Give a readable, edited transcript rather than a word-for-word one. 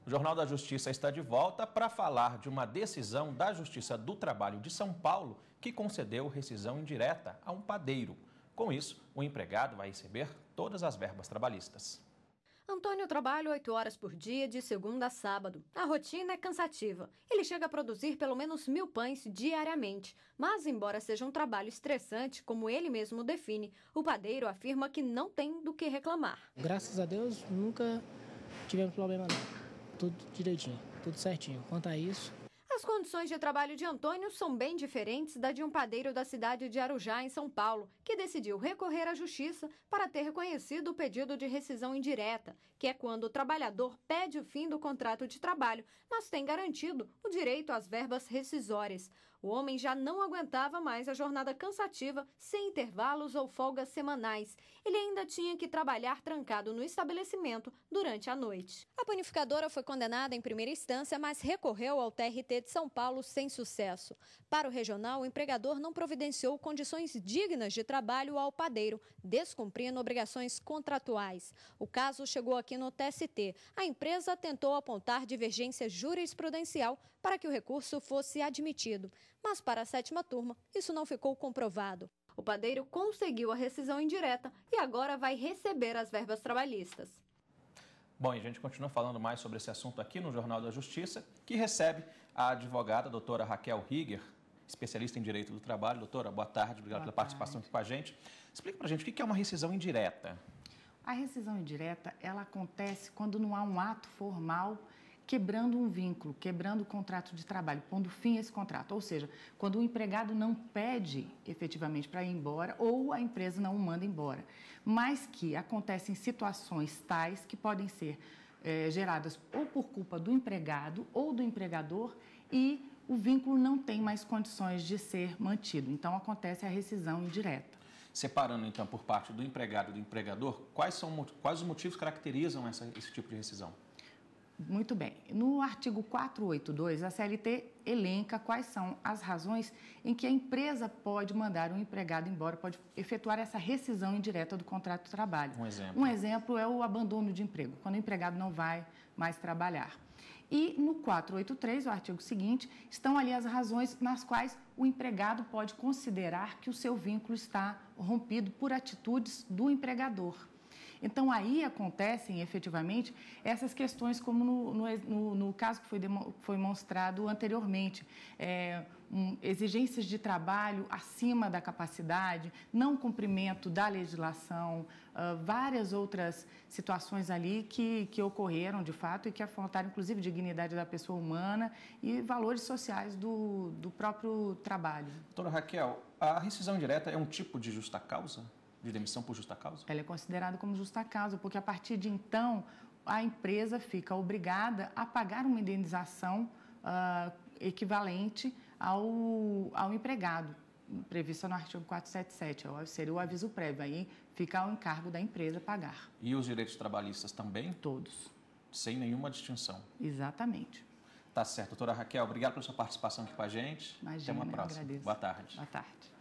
O Jornal da Justiça está de volta para falar de uma decisão da Justiça do Trabalho de São Paulo que concedeu rescisão indireta a um padeiro. Com isso, o empregado vai receber todas as verbas trabalhistas. Antônio trabalha 8 horas por dia, de segunda a sábado. A rotina é cansativa. Ele chega a produzir pelo menos 1.000 pães diariamente. Mas, embora seja um trabalho estressante, como ele mesmo define, o padeiro afirma que não tem do que reclamar. Graças a Deus, nunca tivemos problema não. Tudo direitinho, tudo certinho. Quanto a isso... As condições de trabalho de Antônio são bem diferentes da de um padeiro da cidade de Arujá, em São Paulo, que decidiu recorrer à justiça para ter reconhecido o pedido de rescisão indireta, que é quando o trabalhador pede o fim do contrato de trabalho, mas tem garantido o direito às verbas rescisórias. O homem já não aguentava mais a jornada cansativa, sem intervalos ou folgas semanais. Ele ainda tinha que trabalhar trancado no estabelecimento durante a noite. A panificadora foi condenada em primeira instância, mas recorreu ao TRT de São Paulo sem sucesso. Para o regional, o empregador não providenciou condições dignas de trabalho ao padeiro, descumprindo obrigações contratuais. O caso chegou aqui no TST. A empresa tentou apontar divergência jurisprudencial para que o recurso fosse admitido. Mas para a 7ª turma, isso não ficou comprovado. O padeiro conseguiu a rescisão indireta e agora vai receber as verbas trabalhistas. Bom, e a gente continua falando mais sobre esse assunto aqui no Jornal da Justiça, que recebe a advogada, a doutora Raquel Higger, especialista em Direito do Trabalho. Doutora, boa tarde, obrigado pela participação aqui com a gente. Explica pra gente o que é uma rescisão indireta. A rescisão indireta, ela acontece quando não há um ato formal quebrando um vínculo, quebrando o contrato de trabalho, pondo fim a esse contrato. Ou seja, quando o empregado não pede efetivamente para ir embora ou a empresa não o manda embora, mas que acontecem situações tais que podem ser geradas ou por culpa do empregado ou do empregador e o vínculo não tem mais condições de ser mantido. Então, acontece a rescisão indireta. Separando, então, por parte do empregado e do empregador, quais os motivos que caracterizam esse tipo de rescisão? Muito bem. No artigo 482, a CLT elenca quais são as razões em que a empresa pode mandar um empregado embora, pode efetuar essa rescisão indireta do contrato de trabalho. Um exemplo é o abandono de emprego, quando o empregado não vai mais trabalhar. E no 483, o artigo seguinte, estão ali as razões nas quais o empregado pode considerar que o seu vínculo está rompido por atitudes do empregador. Então, aí acontecem, efetivamente, essas questões como no caso que foi mostrado anteriormente. Exigências de trabalho acima da capacidade, não cumprimento da legislação, várias outras situações ali que ocorreram, de fato, e que afrontaram, inclusive, dignidade da pessoa humana e valores sociais do próprio trabalho. Doutora Raquel, a rescisão indireta é um tipo de justa causa? De demissão por justa causa? Ela é considerada como justa causa, porque a partir de então a empresa fica obrigada a pagar uma indenização equivalente ao empregado, prevista no artigo 477, seria o aviso prévio, aí fica ao encargo da empresa pagar. E os direitos trabalhistas também? Todos. Sem nenhuma distinção? Exatamente. Tá certo. Doutora Raquel, obrigado pela sua participação aqui com a gente. Imagina, até uma próxima. Agradeço. Boa tarde. Boa tarde.